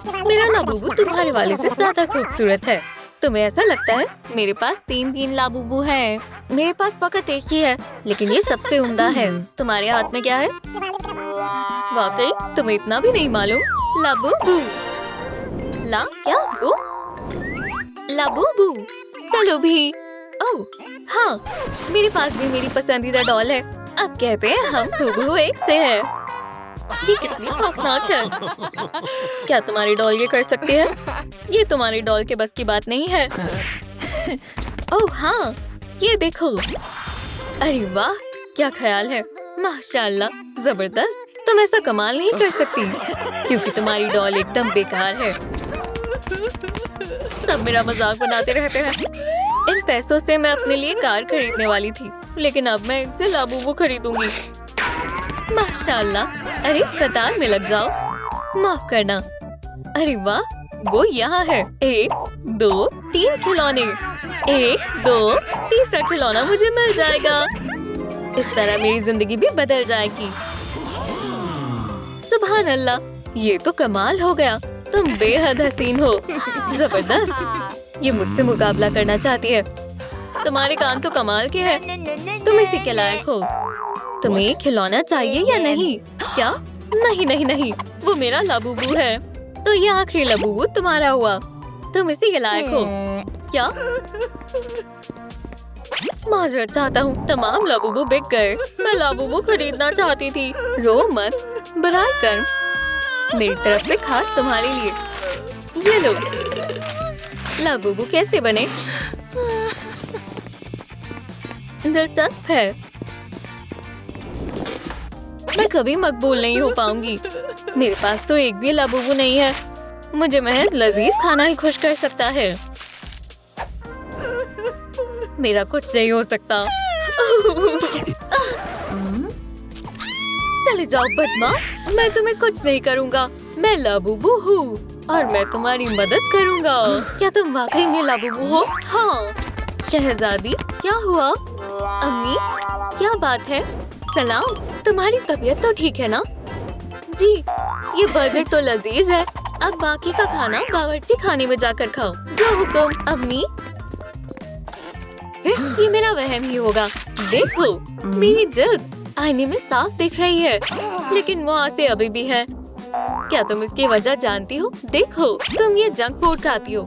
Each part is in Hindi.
मेरा लाबूबू तुम्हारे वाले से ज्यादा खूबसूरत है। तुम्हें ऐसा लगता है? मेरे पास तीन लाबूबू हैं। मेरे पास फकत एक ही है, लेकिन ये सबसे उम्दा है। तुम्हारे हाथ में क्या है? वाकई तुम्हें इतना भी नहीं मालूम? लाबूबू। ला क्या बू? लाबूबू। चलो भी। ओह हाँ, मेरे पास भी मेरी पसंदीदा डॉल है। अब कहते हैं हम हूबहू एक से है। ये कितनी खौफनाक है। क्या तुम्हारी डॉल ये कर सकती है? ये तुम्हारी डॉल के बस की बात नहीं है। ओह हाँ, ये देखो। अरे वाह, क्या ख्याल है। माशाल्लाह, जबरदस्त। तुम ऐसा कमाल नहीं कर सकती क्योंकि तुम्हारी डॉल एकदम बेकार है। सब मेरा मजाक बनाते रहते हैं। इन पैसों से मैं अपने लिए कार खरीदने वाली थी, लेकिन अब मैं इनसे लाबूबू खरीदूंगी। माशाल्लाह। अरे कतार में लग जाओ। माफ करना। अरे वाह, वो यहाँ है। 1 2 3 खिलौने। 1 2 तीसरा खिलौना मुझे मिल जाएगा। इस तरह मेरी जिंदगी भी बदल जाएगी। सुभान अल्लाह, ये तो कमाल हो गया। तुम बेहद हसीन हो। जबरदस्त। ये मुझसे मुकाबला करना चाहती है। तुम्हारे कान तो कमाल के हैं। तुम इसी के लायक हो। तुम्हें खिलौना चाहिए या नहीं? क्या? नहीं नहीं नहीं, वो मेरा लाबूबू है। तो ये आखिरी लाबूबू तुम्हारा हुआ। तुम इसी के लायक हो। क्या? माजरत चाहता हूँ, तमाम लाबूबू बिक गए। मैं लाबूबू खरीदना चाहती थी। रो मत, बराए कर। मेरी तरफ से खास तुम्हारे लिए। ये लो। लाबूबू कैसे बने? दिलचस्प है। मैं कभी मकबूल नहीं हो पाऊंगी। मेरे पास तो एक भी लाबूबू नहीं है। मुझे महज लजीज खाना ही खुश कर सकता है। मेरा कुछ नहीं हो सकता। चले जाओ बदमाश, मैं तुम्हें कुछ नहीं करूँगा। मैं लाबूबू हूँ और मैं तुम्हारी मदद करूँगा। क्या तुम वाकई में लाबूबू हो? हाँ। शहजादी, क्या हुआ? अम्मी, क्या बात है? सलाम, तुम्हारी तबीयत तो ठीक है ना? जी, ये बर्गर तो लजीज है। अब बाकी का खाना बावर्ची खाने में जाकर खाओ। जो हुक्म अम्मी। ये मेरा वहम ही होगा। देखो, मेरी जल्द आईने में साफ दिख रही है, लेकिन वहाँ से अभी भी है। क्या तुम इसकी वजह जानती हो? देखो, तुम ये जंक फूड खाती हो।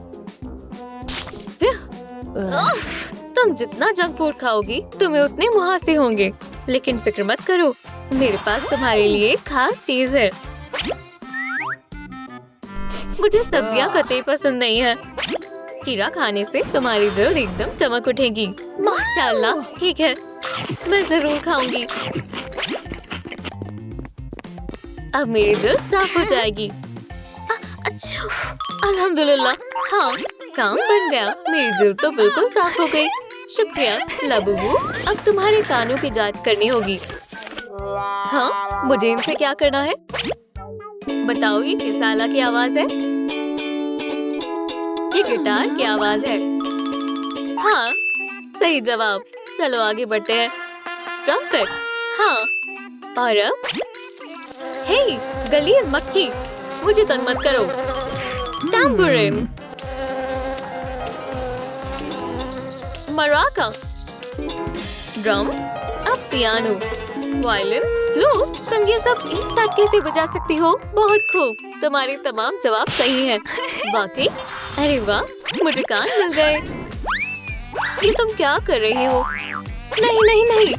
तुम जितना जंक फूड खाओगी, तुम्हें उतने मुहासे होंगे। लेकिन फिक्र मत करो, मेरे पास तुम्हारे लिए एक खास चीज है। मुझे सब्जियां कतई पसंद नहीं है। खीरा खाने से तुम्हारी दिल एकदम चमक उठेगी। माशाल्लाह, ठीक है, मैं जरूर खाऊंगी। अब मेरी दिल साफ हो जाएगी। अच्छा, अल्हम्दुलिल्लाह। हाँ, काम बन गया। मेरी दिल तो बिल्कुल साफ हो गई। शुक्रिया लाबूबू। अब तुम्हारे कानों की जांच करनी होगी। हाँ, मुझे इनसे क्या करना है? बताओ, ये किस आला की आवाज है? ये गिटार की आवाज है। हाँ, सही जवाब। चलो आगे बढ़ते हैं। ट्रम्पेट। हाँ, और अब? हे, गलीज मक्खी, मुझे तंग मत करो। टैम्बूरिन, मराका, ड्रम, अब पियानो, वायलिन, फ्लूट। तुम ये सब एक साथ कैसे बजा सकती हो? बहुत खूब, तुम्हारे तमाम जवाब सही हैं। वाकई? अरे वाह, मुझे कान मिल गए। ये तुम क्या कर रही हो? नहीं नहीं नहीं,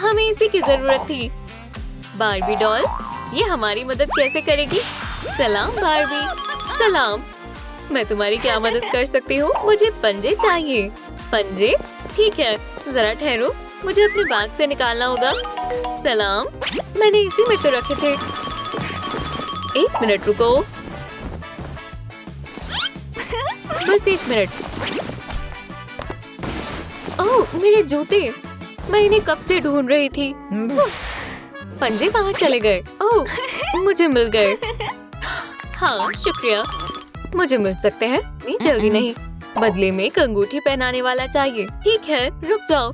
हमें इसी की जरूरत थी। बार्बी डॉल, ये हमारी मदद कैसे करेगी? सलाम बार्बी। सलाम, मैं तुम्हारी क्या मदद कर सकती हूँ? मुझे पंजे चाहिए। पंजे? ठीक है, जरा ठहरो, मुझे अपने बैग से निकालना होगा। सलाम, मैंने इसी में तो रखे थे। 1 मिनट रुको। बस 1 मिनट। ओह, मेरे जूते, मैं इन्हें कब से ढूंढ रही थी। पंजे कहाँ चले गए? ओह, मुझे मिल गए। हाँ, शुक्रिया। मुझे मिल सकते हैं? नहीं, जल्दी नहीं। बदले में एक अंगूठी पहनाने वाला चाहिए। ठीक है, रुक जाओ।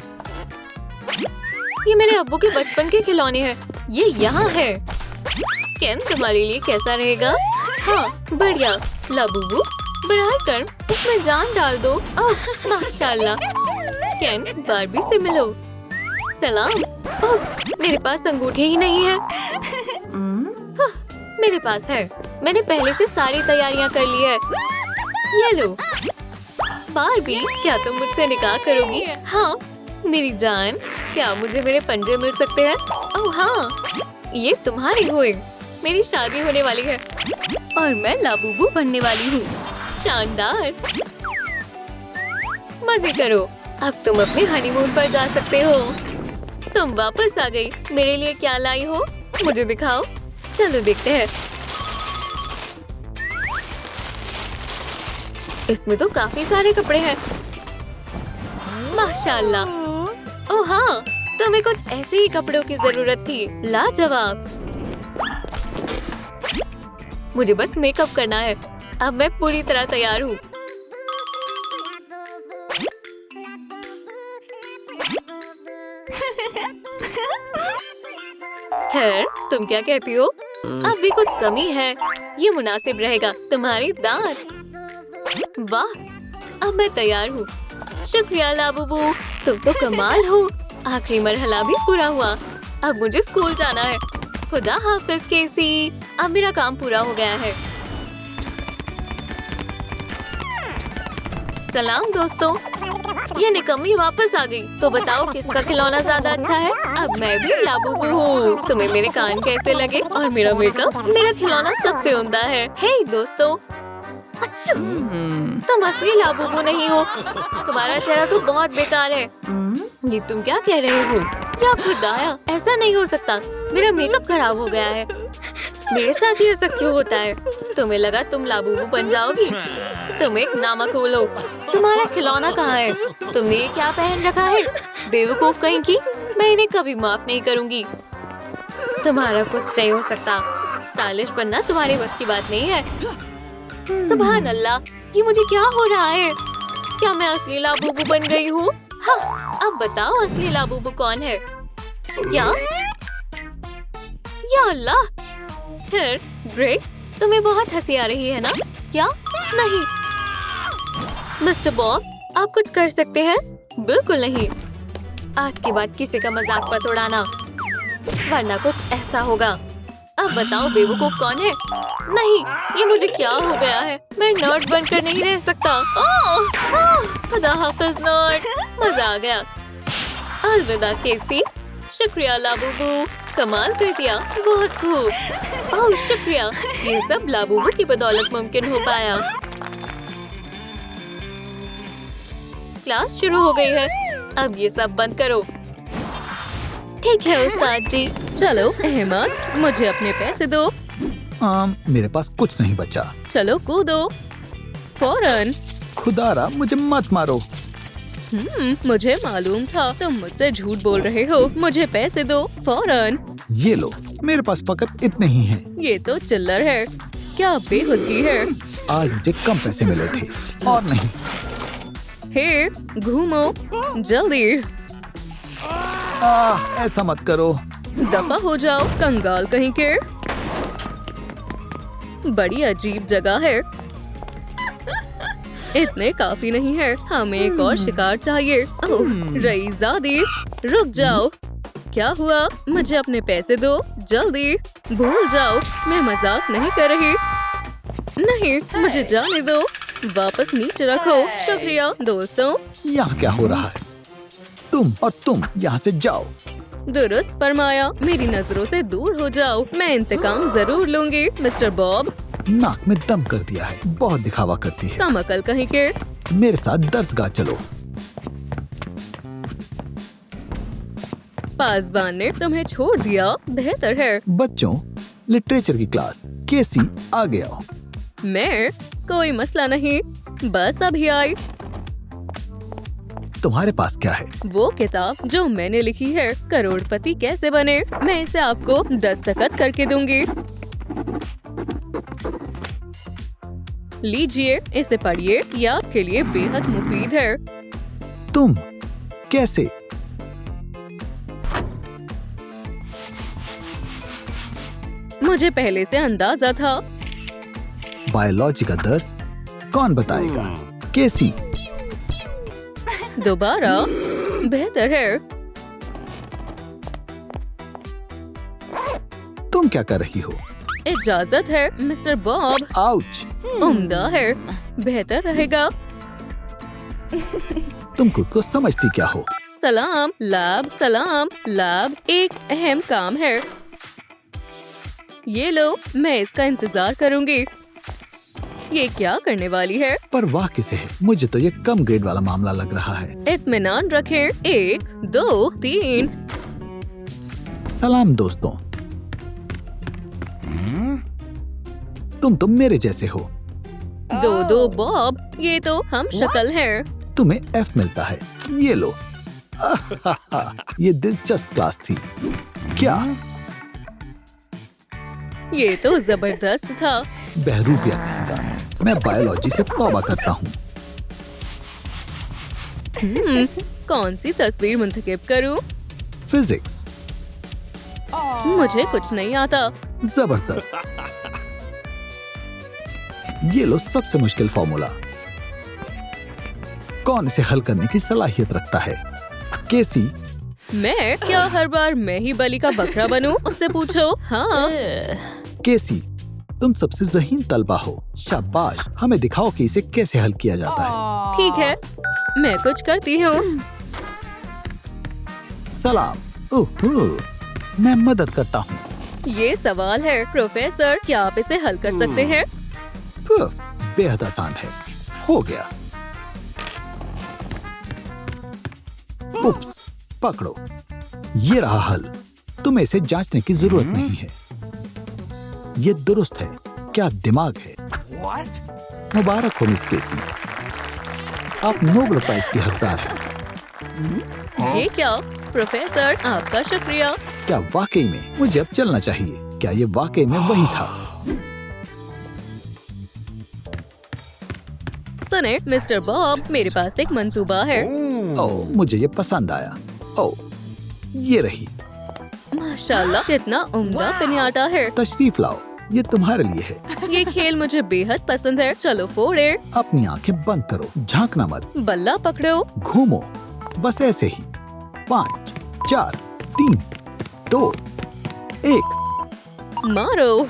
ये मेरे अब्बू के बचपन के खिलौने हैं। ये यहाँ है। केन, तुम्हारे लिए कैसा रहेगा? हाँ बढ़िया। लाबूबू बढ़ाई कर उसमें जान डाल दो। ओह माशाल्लाह। केन बारबी से मिलो। सलाम। ओह मेरे पास अंगूठी ही नहीं है। हाँ, मेरे पास है। मैंने पहले से सारी तैयारियां कर ली है। ये लो। बारबी क्या तुम मुझसे निकाह करोगी? हाँ मेरी जान। क्या मुझे मेरे पंजे मिल सकते हैं? ओह हाँ ये तुम्हारी हुई। मेरी शादी होने वाली है और मैं लाबूबू बनने वाली हूँ। शानदार। मजे करो। अब तुम अपने हनीमून पर जा सकते हो। तुम वापस आ गई। मेरे लिए क्या लाई हो मुझे दिखाओ। चलो देखते हैं। इसमें तो काफी सारे कपड़े हैं। माशाल्लाह। ओह हाँ तुम्हें कुछ ऐसे ही कपड़ों की जरूरत थी। लाजवाब। मुझे बस मेकअप करना है। अब मैं पूरी तरह तैयार हूँ। खैर तुम क्या कहती हो? अब भी कुछ कमी है। ये मुनासिब रहेगा। तुम्हारी दांत। वाह अब मैं तैयार हूँ। शुक्रिया लाबूबू तुम तो कमाल हो। आखिरी मरहला भी पूरा हुआ। अब मुझे स्कूल जाना है। खुदा हाफिज केसी। अब मेरा काम पूरा हो गया है। सलाम दोस्तों। ये निकम्मी वापस आ गई। तो बताओ किसका खिलौना ज्यादा अच्छा है? अब मैं भी लाबूबू हूँ। तुम्हें मेरे कान कैसे लगे? और मेरा मेकअप? मेरा खिलौना सबसे उम्दा है। हे दोस्तों। अच्छा तुम असली लाबूबू नहीं हो। तुम्हारा चेहरा तो बहुत बेकार है। ये तुम क्या कह रहे हो? क्या खुदाया ऐसा नहीं हो सकता। मेरा मेकअप खराब हो गया है। मेरे साथ ही ऐसा क्यों होता है? तुम्हें लगा तुम लाबूबू बन जाओगी? तुम एक नामा खोलो। तुम्हारा खिलौना कहाँ है? तुमने ये क्या पहन रखा है? बेवकूफ कहीं की। मैं इन्हें कभी माफ नहीं करूँगी। तुम्हारा कुछ नहीं हो सकता। स्टाइलिश बनना तुम्हारी बस की बात नहीं है। सुभान अल्लाह ये मुझे क्या हो रहा है? क्या मैं असली लाबूबू बन गई हूँ? हाँ अब बताओ असली लाबूबू कौन है? क्या? या अल्लाह। फिर ब्रेक तुम्हें बहुत हंसी आ रही है ना? क्या? नहीं मिस्टर बॉब आप कुछ कर सकते हैं? बिल्कुल नहीं। आज के बाद किसी का मजाक मत उड़ाना वरना कुछ ऐसा होगा। अब बताओ बेवकूफ कौन है? नहीं ये मुझे क्या हो गया है? मैं नर्ड बनकर नहीं रह सकता। खुदा हाफिज नर्ड। मजा आ गया। अलविदा केसी। शुक्रिया लाबूबू कमाल कर दिया। बहुत खूब। ओह शुक्रिया। ये सब लाबूबू की बदौलत मुमकिन हो पाया। क्लास शुरू हो गई है। अब ये सब बंद करो। ठीक है उस्ताद जी। चलो अहमद मुझे अपने पैसे दो। मेरे पास कुछ नहीं बचा। चलो कूदो फौरन। खुदारा मुझे मत मारो। मुझे मालूम था तुम मुझसे झूठ बोल रहे हो। मुझे पैसे दो फौरन। ये लो मेरे पास फकत इतने ही हैं। ये तो चिल्लर है। क्या बेहुदगी है। आज मुझे कम पैसे मिले थे और नहीं। हे घूमो जल्दी। ऐसा मत करो। दफा हो जाओ कंगाल कहीं के। बड़ी अजीब जगह है। इतने काफी नहीं है। हमें एक और शिकार चाहिए। ओह रईज़ादी रुक जाओ। क्या हुआ? मुझे अपने पैसे दो जल्दी। भूल जाओ मैं मजाक नहीं कर रही। नहीं मुझे जाने दो। वापस नीचे रखो। शुक्रिया दोस्तों। यहाँ क्या हो रहा है? तुम और तुम यहाँ से जाओ। दुरुस्त फरमाया। मेरी नजरों से दूर हो जाओ। मैं इंतकाम जरूर लूंगी मिस्टर बॉब। नाक में दम कर दिया है। बहुत दिखावा करती है। कम अकल कहीं के। मेरे साथ दरसगाह चलो। पासबान ने तुम्हें छोड़ दिया। बेहतर है। बच्चों लिटरेचर की क्लास। केसी आगे आओ। मैं कोई मसला नहीं। बस अभी आई। तुम्हारे पास क्या है? वो किताब जो मैंने लिखी है करोड़पति कैसे बने। मैं इसे आपको दस्तखत करके दूंगी। लीजिए इसे पढ़िए। ये आपके लिए बेहद मुफीद है। तुम कैसे? मुझे पहले से अंदाजा था। बायोलॉजी का दर्स कौन बताएगा? केसी। दोबारा बेहतर है। तुम क्या कर रही हो? इजाजत है मिस्टर बॉब। आउच। उम्दा है, बेहतर रहेगा। तुम खुद को समझती क्या हो? सलाम लैब, एक अहम काम है। ये लो, मैं इसका इंतजार करूंगी। ये क्या करने वाली है? पर वाह किसे है? मुझे तो ये कम ग्रेड वाला मामला लग रहा है। इत्मीनान रखें। 1 2 3। सलाम दोस्तों। तुम तो मेरे जैसे हो। 2 बॉब, ये तो हम शक्ल हैं। तुम्हें F मिलता है। ये लो। ये दिलचस्प क्लास थी। क्या? ये तो जबरदस्त था। बहरूपिया कहेगा। मैं बायोलॉजी से तौबा करता हूँ। कौन सी तस्वीर मुंतखब करूं? फिजिक्स। मुझे कुछ नहीं आता। जबरदस्त। ये लो सबसे मुश्किल फॉर्मूला। कौन इसे हल करने की सलाहियत रखता है? केसी। मैं क्या हर बार मैं ही बलि का बकरा बनूं? उससे पूछो। हाँ। केसी, तुम सबसे ज़हीन तलबा हो। शाबाश, हमें दिखाओ कि इसे कैसे हल किया जाता है। ठीक है, मैं कुछ करती हूँ। सलाम। ओहो, मैं मदद करता हूँ। ये सवाल है प्रोफेसर, क्या आप इसे हल कर सकते हैं? बेहद आसान है। हो गया। उप्स, पकड़ो। ये रहा हल। तुम्हें इसे जांचने की जरूरत नहीं है। ये दुरुस्त है। क्या दिमाग है? मुबारक हो मिस केसी, आप नोबेल प्राइज की हकदार हैं। ये क्या प्रोफेसर, आपका शुक्रिया। क्या वाकई में? मुझे अब चलना चाहिए। क्या ये वाकई में वही था? सुने मिस्टर बॉब, मेरे पास एक मंसूबा है। ओह, मुझे ये पसंद आया। ओह, ये रही। माशाल्लाह, कितना उम्दा पिन्याटा है। तशरीफ लाओ, ये तुम्हारे लिए है। ये खेल मुझे बेहद पसंद है। चलो फोड़े। अपनी आंखें बंद करो, झांकना मत। बल्ला पकड़ो। घूमो, बस ऐसे ही। 5 4 3 2 1। मारो।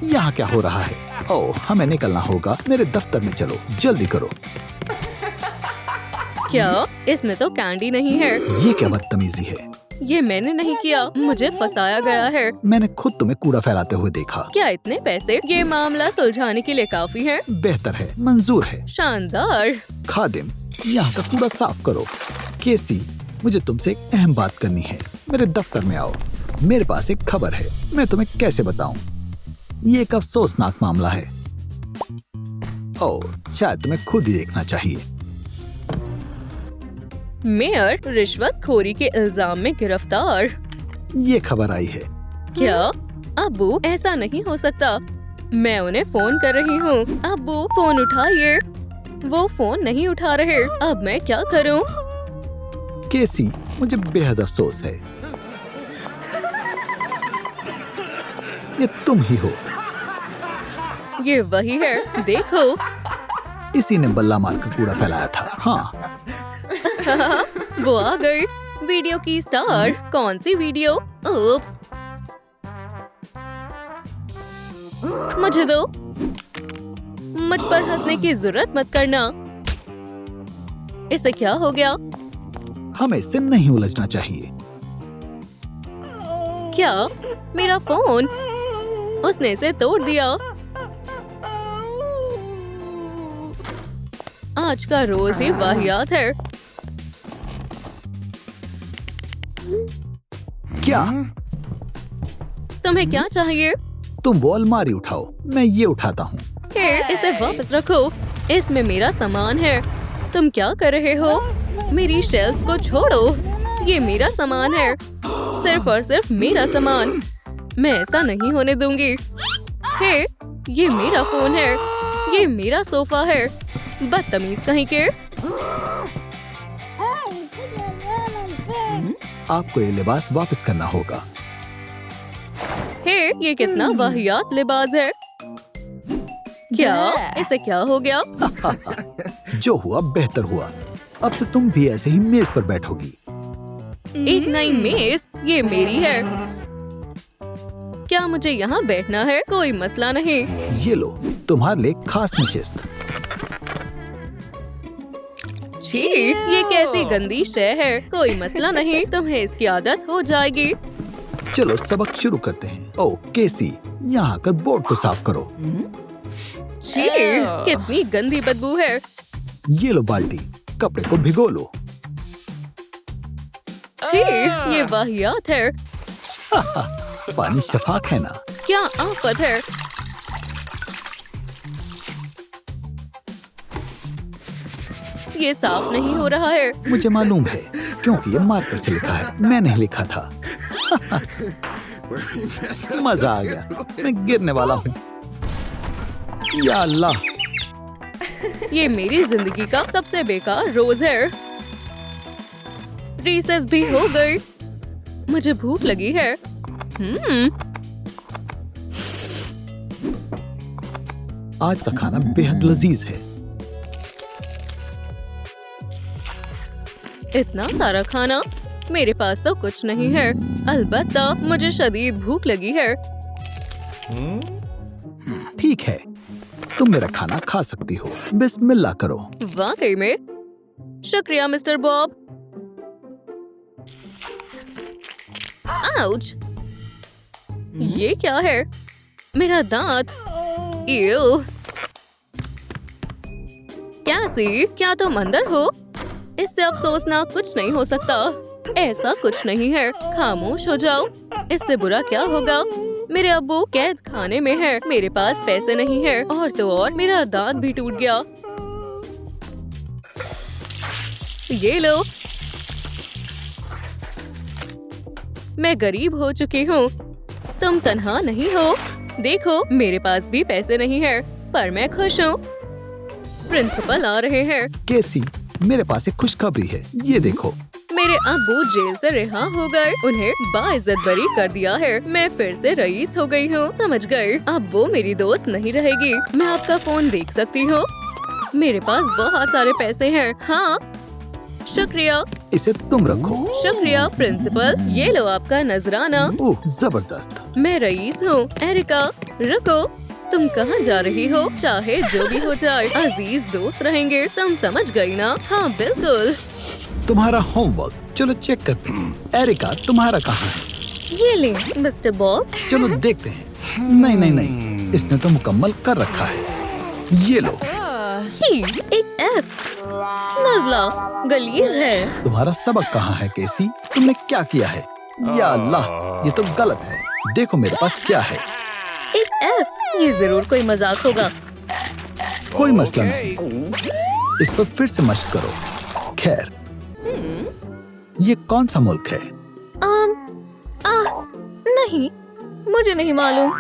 यहाँ क्या हो रहा है? ओह, हमें निकलना होगा। मेरे दफ्तर में चलो, जल्दी करो। क्या इसमें तो कैंडी नहीं है? ये क्या बदतमीजी है? ये मैंने नहीं किया, मुझे फंसाया गया है। मैंने खुद तुम्हें कूड़ा फैलाते हुए देखा। क्या इतने पैसे ये मामला सुलझाने के लिए काफी है? बेहतर है, मंजूर है। शानदार। खादिम, यहाँ का कूड़ा साफ करो। केसी, मुझे तुमसे एक अहम बात करनी है। मेरे दफ्तर में आओ। मेरे पास एक खबर है। मैं तुम्हें कैसे बताऊं? ये एक अफसोसनाक मामला है। ओह, शायद तुम्हें खुद ही देखना चाहिए। मेयर रिश्वतखोरी के इल्जाम में गिरफ्तार। ये खबर आई है। क्या? अब्बू, ऐसा नहीं हो सकता। मैं उन्हें फोन कर रही हूँ। अब्बू, फोन उठाइए। वो फोन नहीं उठा रहे। अब मैं क्या करूँ? केसी, मुझे बेहद अफसोस है। ये तुम ही हो। ये वही है, देखो। इसी ने बल्ला मारकर कूड़ा फैलाया था। हाँ, वो आ गई। वीडियो की स्टार। कौन सी वीडियो? उप्स। मुझे दो। मुझ पर हंसने की जरूरत मत करना। इसे क्या हो गया? हमें इससे नहीं उलझना चाहिए। क्या? मेरा फोन? उसने इसे तोड़ दिया। आज का रोज ही वाहियात है। क्या? तुम्हें क्या चाहिए? तुम वो अलमारी उठाओ, मैं ये उठाता हूँ। इसे वापस रखो। इसमें मेरा सामान है। तुम क्या कर रहे हो? मेरी शेल्फ्स को छोड़ो। ये मेरा सामान है, सिर्फ और सिर्फ मेरा सामान। मैं ऐसा नहीं होने दूंगी। हे, ये मेरा फोन है। ये मेरा सोफा है। बदतमीज कहीं के। आपको ये लिबास वापस करना होगा। हे, ये कितना वाहियात लिबास है। क्या इसे क्या हो गया? जो हुआ बेहतर हुआ। अब तो तुम भी ऐसे ही मेज पर बैठोगी। एक नई मेज, ये मेरी है। क्या मुझे यहाँ बैठना है? कोई मसला नहीं। ये लो, तुम्हारे लिए खास नशिस्त। छी, ये कैसी गंदी शय है। कोई मसला नहीं, तुम्हें इसकी आदत हो जाएगी। चलो सबक शुरू करते हैं। ओ केसी, यहाँ आकर बोर्ड को साफ करो। छी, कितनी गंदी बदबू है। ये लो बाल्टी, कपड़े को भिगो लो। छी, ये वाहियात है। पानी शफाक है ना? क्या आफत है। ये साफ नहीं हो रहा है। मुझे मालूम है, क्योंकि ये मार्कर से लिखा है, मैं नहीं लिखा था। मजा आ गया, मैं गिरने वाला हूँ। या अल्लाह, ये मेरी जिंदगी का सबसे बेकार रोज है। रिसेस भी हो गई। मुझे भूख लगी है। आज का खाना बेहद लजीज है। इतना सारा खाना, मेरे पास तो कुछ नहीं है। अलबत्ता मुझे शदीद भूख लगी है। ठीक है, तुम मेरा खाना खा सकती हो। बिस्मिल्लाह करो। वाकई में शुक्रिया मिस्टर बॉब। आउच! ये क्या है? मेरा दांत। इयो! क्या तुम अंदर हो? इससे अफसोसनाक कुछ नहीं हो सकता। ऐसा कुछ नहीं है। खामोश हो जाओ। इससे बुरा क्या होगा? मेरे अब्बू कैद खाने में है। मेरे पास पैसे नहीं है, और तो और मेरा दांत भी टूट गया। ये लो। मैं गरीब हो चुकी हूँ। तुम तन्हा नहीं हो। देखो, मेरे पास भी पैसे नहीं है, पर मैं खुश हूँ। प्रिंसिपल आ रहे हैं। केसी, मेरे पास एक खुशखबरी है, ये देखो। मेरे अब्बू जेल से रिहा हो गए। उन्हें बाइज्जत बरी कर दिया है। मैं फिर से रईस हो गई हूँ। समझ गए? अब वो मेरी दोस्त नहीं रहेगी। मैं आपका फोन देख सकती हूँ। मेरे पास बहुत सारे पैसे हैं। हाँ, शुक्रिया। इसे तुम रखो। शुक्रिया प्रिंसिपल। ये लो आपका नजराना। ओह, जबरदस्त। मैं रईस हूँ। एरिका, रुको। तुम कहाँ जा रही हो? चाहे जो भी हो जाए, अजीज दोस्त रहेंगे। तुम समझ गई ना? हाँ, बिल्कुल। तुम्हारा होमवर्क, चलो चेक करते हैं। एरिका, तुम्हारा कहाँ है? ये ले मिस्टर बॉब। चलो देखते हैं। नहीं नहीं नहीं, इसने तो मुकम्मल कर रखा है। ये लो। छी, एक F। नज़ला गलीज है। तुम्हारा सबक कहाँ है केसी? तुमने क्या किया है? या अल्लाह, ये तो गलत है। देखो मेरे पास क्या है। एक F। ये जरूर कोई मजाक होगा। कोई मसला नहीं, इस पर फिर से मशक करो। खैर, ये कौन सा मुल्क है? नहीं, मुझे नहीं मालूम।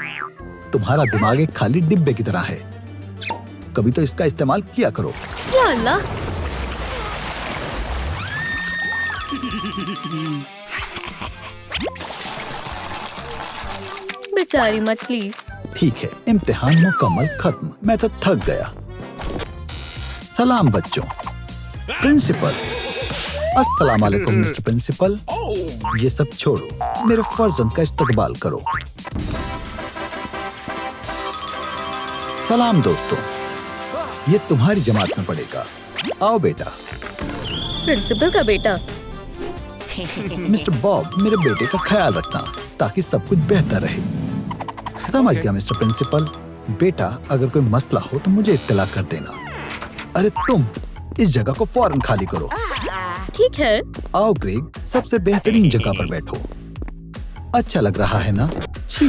तुम्हारा दिमाग एक खाली डिब्बे की तरह है। कभी तो इसका इस्तेमाल किया करो। या अल्लाह। बेचारी मछली। ठीक है, इम्तिहान मुकम्मल खत्म। मैं तो थक गया। सलाम बच्चों। प्रिंसिपल। अस्सलाम वालेकुम मिस्टर प्रिंसिपल। ये सब छोड़ो, मेरे फर्जंद का इस्तकबाल करो। सलाम दोस्तों, ये तुम्हारी जमात में पड़ेगा। आओ बेटा। प्रिंसिपल का बेटा। मिस्टर बॉब, मेरे बेटे का ख्याल रखना ताकि सब कुछ बेहतर रहे। समझ गया मिस्टर प्रिंसिपल। बेटा, अगर कोई मसला हो तो मुझे इत्तला कर देना। अरे तुम इस जगह को फौरन खाली करो। ठीक है। आओ ग्रेग, सबसे बेहतरीन जगह पर बैठो। अच्छा लग रहा है ना? छी,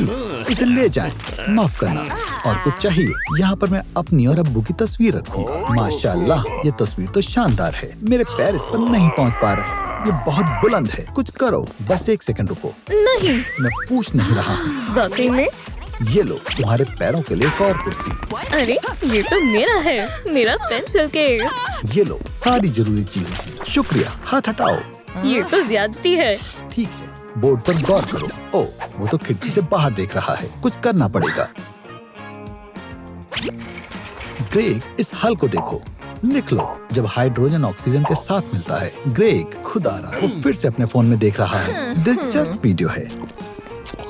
इसे ले जाएं। माफ करना। और कुछ चाहिए? यहाँ पर मैं अपनी और अब्बू की तस्वीर रखूंगा। माशाल्लाह, ये तस्वीर तो शानदार है। मेरे पैर इस पर नहीं पहुँच पा रहे। ये बहुत बुलंद है। कुछ करो। बस एक सेकंड रुको। नहीं। मैं पूछ नहीं रहा हूँ। वाकई में? ये लो, तुम्हारे पैरों के लिए एक और कुर्सी। अरे, ये तो मेरा है। मेरा पेंसिल केस। ये लो, सारी जरूरी चीजें। शुक्रिया। हाथ हटाओ। ये तो ज्यादती है। ठीक ठीक है, बोर्ड पर गौर करो। ओ, वो तो खिड़की से बाहर देख रहा है। कुछ करना पड़ेगा। ग्रेग, इस हल को देखो। लिख लो, जब हाइड्रोजन ऑक्सीजन के साथ मिलता है। ग्रेग, खुदारा, वो फिर से अपने फोन में देख रहा है। दिलचस्प वीडियो है।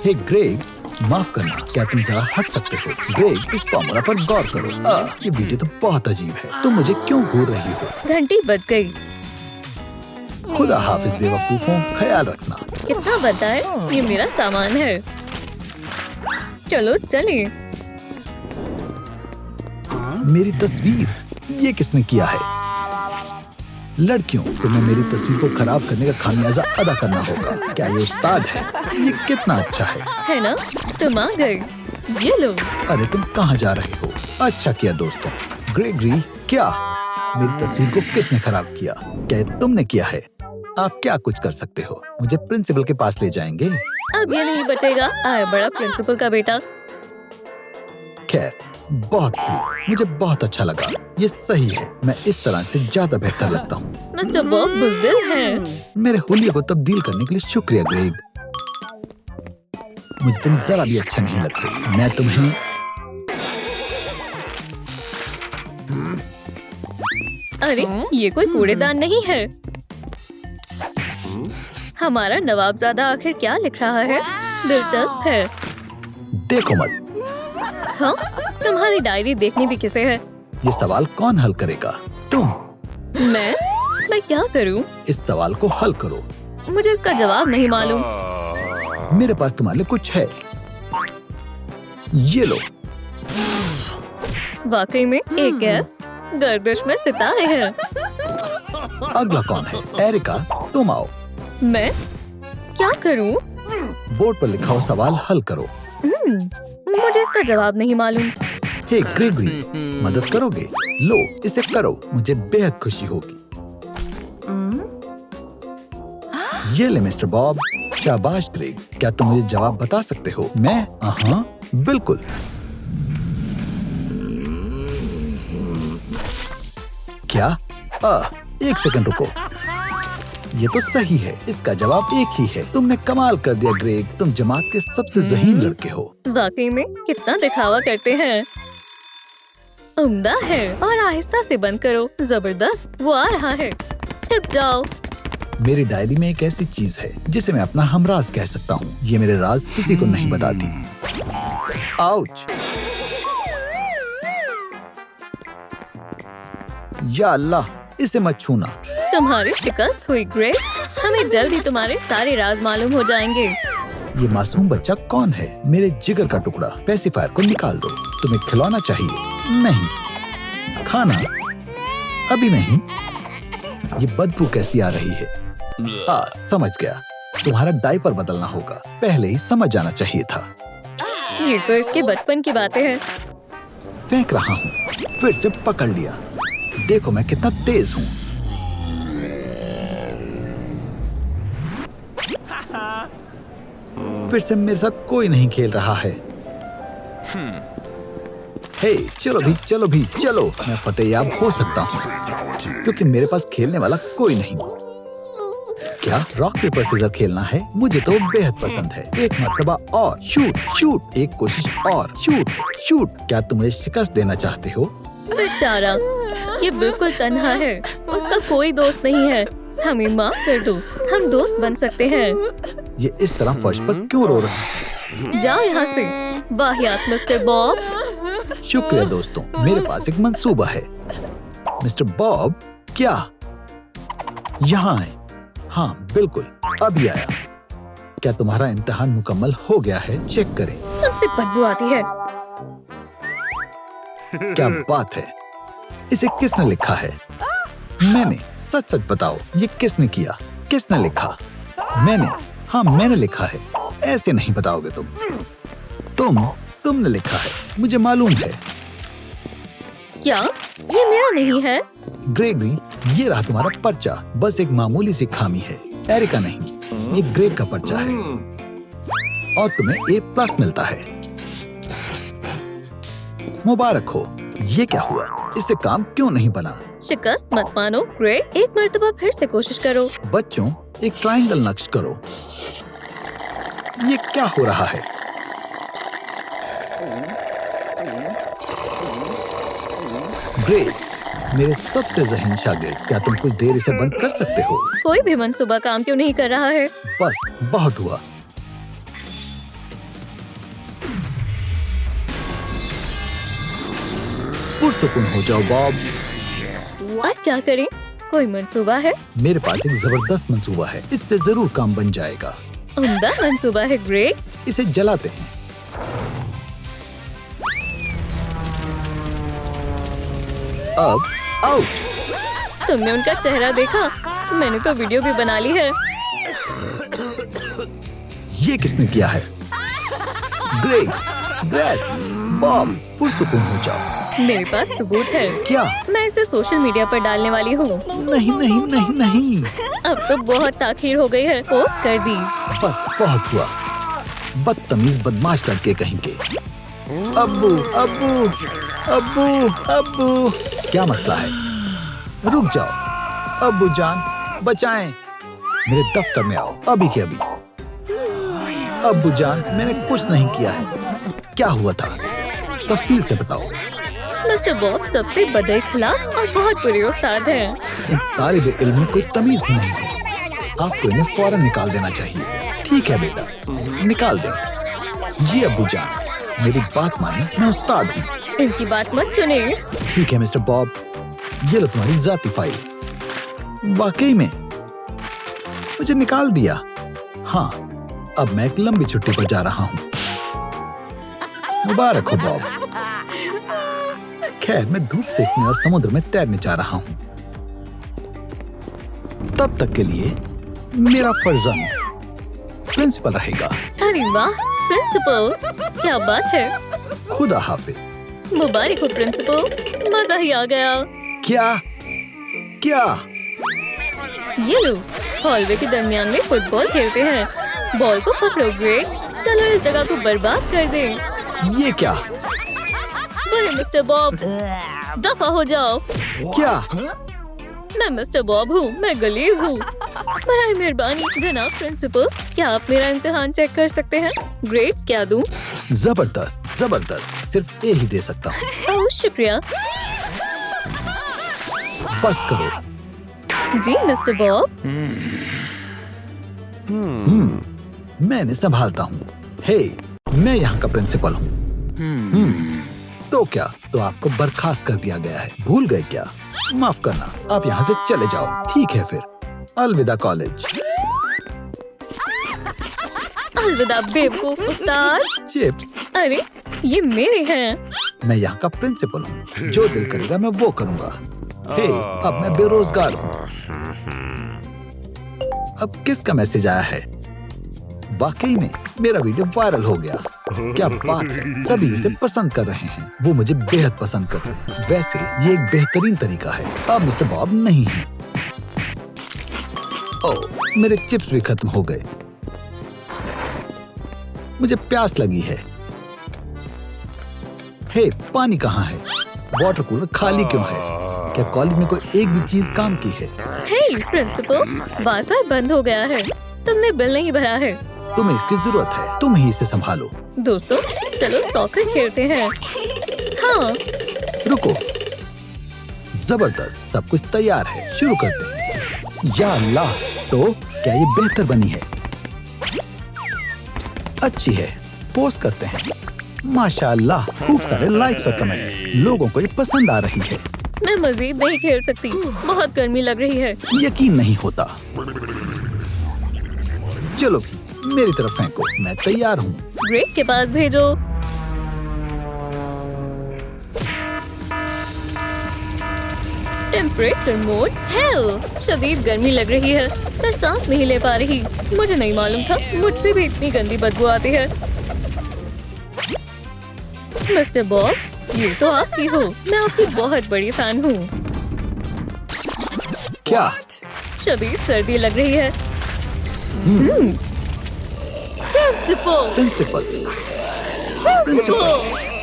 हे ग्रेग, माफ करना, क्या तुम जरा हट सकते हो? ग्रेग, इस फॉर्मूला पर गौर करो। ये वीडियो तो बहुत अजीब है। तुम मुझे क्यों घूर रही हो? घंटी बज गई। खुदा हाफिज बेवकूफों, ख्याल रखना। कितना बनता है? ये मेरा सामान है। चलो चलिए। मेरी तस्वीर, ये किसने किया है? लड़कियों, तुम्हें मेरी तस्वीर को खराब करने का खामियाजा अदा करना होगा। क्या ये उस्ताद है? ये कितना अच्छा है ना? तुम आ गए। ये लो। अरे तुम कहाँ जा रहे हो? अच्छा किया दोस्तों। ग्रेगरी, क्या मेरी तस्वीर को किसने खराब किया? क्या ये तुमने किया है? आप क्या कुछ कर सकते हो? मुझे प्रिंसिपल के पास ले जाएंगे। अब ये नहीं बचेगा। आए बड़ा प्रिंसिपल का बेटा। खैर, बहुत खूब, मुझे बहुत अच्छा लगा। ये सही है, मैं इस तरह से ज्यादा बेहतर लगता हूँ। मिस्टर बॉब बुज़दिल है। मेरे हुलिये को तब्दील करने के लिए शुक्रिया ग्रेग। मुझे तुम जरा भी अच्छा नहीं लगते। मैं तुम्हें अरे ये कोई कूड़ेदान नहीं है। हमारा नवाबजादा आखिर क्या लिख रहा है? दिलचस्प है। देखो मत। हाँ, तुम्हारी डायरी देखनी भी किसे है? ये सवाल कौन हल करेगा? तुम। मैं क्या करूं? इस सवाल को हल करो। मुझे इसका जवाब नहीं मालूम। मेरे पास तुम्हारे लिए कुछ है। ये लो। वाकई में एक गैस गर्दिश में सितारे हैं। अगला कौन है? एरिका, तुम आओ। मैं क्या करूं? बोर्ड पर लिखा हुआ सवाल हल करो। मुझे इसका जवाब नहीं मालूम। हे ग्रेगरी, मदद करोगे? लो, इसे करो, मुझे बेहद खुशी होगी। ये ले मिस्टर बॉब। शाबाश ग्रेग, क्या तुम मुझे जवाब बता सकते हो? मैं? हाँ, बिल्कुल। क्या? एक सेकंड रुको। ये तो सही है, इसका जवाब एक ही है। तुमने कमाल कर दिया ग्रेग, तुम जमात के सबसे ज़हीन लड़के हो। वाकई में कितना दिखावा करते हैं। उम्दा है। और आहिस्ता से बंद करो। जबरदस्त, वो आ रहा है। छिप जाओ। मेरी डायरी में एक ऐसी चीज है जिसे मैं अपना हमराज कह सकता हूँ। ये मेरे राज किसी को नहीं बताती। आउच! या अल्लाह, इसे मत छूना। तुम्हारी शिकस्त हुई ग्रेग। हमें जल्द ही तुम्हारे सारे राज मालूम हो जाएंगे। ये मासूम बच्चा कौन है? मेरे जिगर का टुकड़ा। पेसिफायर को निकाल दो। तुम्हें खिलौना चाहिए? नहीं। खाना? अभी नहीं। ये बदबू कैसी आ रही है? समझ गया। तुम्हारा डायपर बदलना होगा। पहले ही समझ जाना चाहिए था। ये तो इसके बचपन की बातें हैं। फेंक रहा हूँ। फिर से पकड़ लिया। देखो मैं कितना तेज हूँ। फिर से मेरे साथ कोई नहीं खेल रहा है। हे, चलो भी, चलो। मैं फतेहयाब हो सकता हूँ क्योंकि मेरे पास खेलने वाला कोई नहीं। क्या रॉक पेपर सीजर खेलना है? मुझे तो बेहद पसंद है। एक मर्तबा और। शूट। एक कोशिश और। शूट। क्या तुम मुझे शिकस्त देना चाहते हो? बेचारा, ये बिल्कुल तन्हा है। उसका कोई दोस्त नहीं है। हमें माफ कर दो, हम दोस्त बन सकते हैं। ये इस तरह फर्श पर क्यों रो रहा है? जाओ यहाँ से। वाहियात मिस्टर बॉब। शुक्रिया दोस्तों, मेरे पास एक मंसूबा है। मिस्टर बॉब, क्या? यहाँ आए। हाँ बिल्कुल, अभी आया। क्या तुम्हारा इम्तिहान मुकम्मल हो गया है? चेक करें। तुमसे बदबू आती है। क्या बात है? इसे किसने लिखा है? मैंने। सच बताओ, ये किसने किया? किसने लिखा? मैंने। हाँ, मैंने लिखा है। ऐसे नहीं बताओगे तुमने लिखा है, मुझे मालूम है। क्या ये मेरा नहीं है? ग्रेगरी, ये रहा तुम्हारा पर्चा। बस एक मामूली सी खामी है। एरिका नहीं, ये ग्रेग का पर्चा है और तुम्हें A+ मिलता है। मुबारक हो। ये क्या हुआ? इससे काम क्यों नहीं बना? शिकस्त मत मानो ग्रेग। एक मर्तबा फिर से कोशिश करो। बच्चों, एक ट्रायंगल नक्श करो। ये क्या हो रहा है? ग्रेट, मेरे सबसे ज़हीन शागिर्द, क्या तुम कुछ देर इसे बंद कर सकते हो? कोई भी मंसूबा काम क्यों नहीं कर रहा है? बस बहुत हुआ। पुरसुकून हो जाओ बॉब। अब क्या करें? कोई मंसूबा है? मेरे पास एक जबरदस्त मंसूबा है, इससे जरूर काम बन जाएगा। उम्दा मंसूबा है ग्रेट। इसे जलाते हैं। अब आउट। तुमने उनका चेहरा देखा? मैंने तो वीडियो भी बना ली है। ये किसने किया है? ग्रेट, ग्रेस, बॉब, पुरसुकून हो जाओ। मेरे पास सबूत है। क्या? मैं इसे सोशल मीडिया पर डालने वाली हूँ। नहीं नहीं नहीं नहीं। अब तो बहुत ताखीर हो गई है, पोस्ट कर दी। बस बहुत हुआ। बदतमीज बदमाश लड़के कहीं के। अब्बू अब्बू अब्बू अब्बू, क्या मसला है? रुक जाओ अब्बू जान, बचाएं। मेरे दफ्तर में आओ अभी के अभी। अब्बू जान, मैंने कुछ नहीं किया है। क्या हुआ था? तफसील से बताओ। मिस्टर बॉब सबसे बदइखलाक और बहुत बुरे उस्ताद हैं। इन तालिब इल्म में कोई तमीज ही नहीं है। आपको इन्हें फौरन निकाल देना चाहिए। ठीक है बेटा, निकाल दें। जी अब्बू जान, मेरी बात माने, मैं उस्ताद हूँ। इनकी बात मत सुने। ठीक है मिस्टर बॉब, ये लो तुम्हारी जाती फाइल। वाकई में मुझे निकाल दिया। हाँ, अब मैं एक लंबी छुट्टी पर जा रहा हूँ। मुबारक हो बॉब। खैर, मैं धूप सेकने और समुद्र में तैरने जा रहा हूँ। तब तक के लिए मेरा फर्जंद प्रिंसिपल रहेगा। अरे वाह, प्रिंसिपल, क्या बात है। खुदा हाफिज। मुबारक हो प्रिंसिपल, मजा ही आ गया। क्या क्या? ये लो, हॉलवे के दरमियान में फुटबॉल खेलते हैं। बॉल को पकड़ो ग्रेट। चलो इस जगह को बर्बाद कर दें। ये क्या? बोले मिस्टर बॉब, दफा हो जाओ। क्या? मैं मिस्टर बॉब हूँ, मैं गलीज हूँ। बराए मेहरबानी जनाब प्रिंसिपल, क्या आप मेरा इम्तिहान चेक कर सकते हैं? ग्रेड्स क्या दूँ? जबरदस्त जबरदस्त, सिर्फ ए ही दे सकता हूँ। ओह शुक्रिया। बस करो। जी मिस्टर बॉब। मैंने संभालता हूँ। हे, मैं यहाँ का प्रिंसिपल हूँ। तो क्या? तो आपको बर्खास्त कर दिया गया है। भूल गए क्या? माफ करना, आप यहाँ से चले जाओ। ठीक है फिर, अलविदा कॉलेज। अलविदा बेवकूफ उस्ताद। चिप्स, अरे ये मेरे हैं। मैं यहाँ का प्रिंसिपल हूँ। जो दिल करेगा मैं वो करूँगा। हे, अब मैं बेरोजगार हूँ। अब किसका मैसेज आया है? वाकई में मेरा वीडियो वायरल हो गया। क्या बात है, सभी इसे पसंद कर रहे हैं। वो मुझे बेहद पसंद करते हैं। वैसे ये एक बेहतरीन तरीका है। अब मिस्टर बॉब नहीं है। ओह, मेरे चिप्स भी खत्म हो गए। मुझे प्यास लगी है। हे, पानी कहाँ है? वाटर कूलर खाली क्यों है? क्या कॉलेज में कोई एक भी चीज काम की है? हे प्रिंसिपल, वाईफाई बंद हो गया है। तुमने बिल नहीं भरा है। तुम्हें इसकी जरूरत है, तुम ही इसे संभालो। दोस्तों चलो सॉकर खेलते हैं। हाँ। रुको, जबरदस्त, सब कुछ तैयार है, शुरू करते हैं। या अल्लाह, तो क्या ये बेहतर बनी है? अच्छी है, पोस्ट करते हैं। माशाअल्लाह, खूब सारे लाइक्स और कमेंट। लोगों को ये पसंद आ रही है। मैं मजीद नहीं खेल सकती, बहुत गर्मी लग रही है। यकीन नहीं होता। चलो मेरी तरफ फेंको, मैं तैयार हूँ। ग्रेट के पास भेजो। Temperature mode hello. शदीद गर्मी लग रही है, मैं सांस नहीं ले पा रही। मुझे नहीं मालूम था मुझसे भी इतनी गंदी बदबू आती है। मिस्टर बॉब, ये तो आप ही हो। मैं आपकी बहुत बड़ी फैन हूँ। क्या? शदीद सर्दी लग रही है। प्रिंसिपल, प्रिंसिपल, प्रिंसिपल,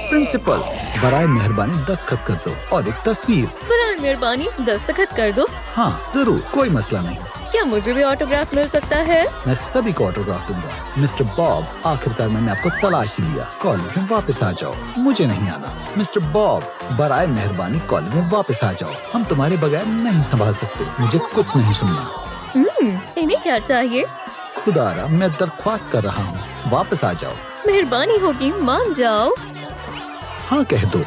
प्रिंसिपल, बराए मेहरबानी दस्तखत कर दो और एक तस्वीर। बराए मेहरबानी दस्तखत कर दो। हाँ जरूर, कोई मसला नहीं। क्या मुझे भी ऑटोग्राफ मिल सकता है? मैं सभी को ऑटोग्राफ दूंगा। मिस्टर बॉब, आखिरकार मैंने आपको तलाश ही लिया। कॉलेज में वापस आ जाओ, मुझे नहीं आना। मिस्टर बॉब, बराए मेहरबानी कॉलेज में वापस आ जाओ। हम तुम्हारे बगैर नहीं संभाल सकते। मुझे कुछ नहीं सुनना। इन्हें क्या चाहिए? खुदारा, मैं दरख्वास्त कर रहा हूँ, वापस आ जाओ। मेहरबानी होगी, मान जाओ। हाँ कह दो।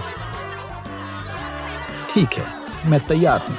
ठीक है, मैं तैयार हूँ।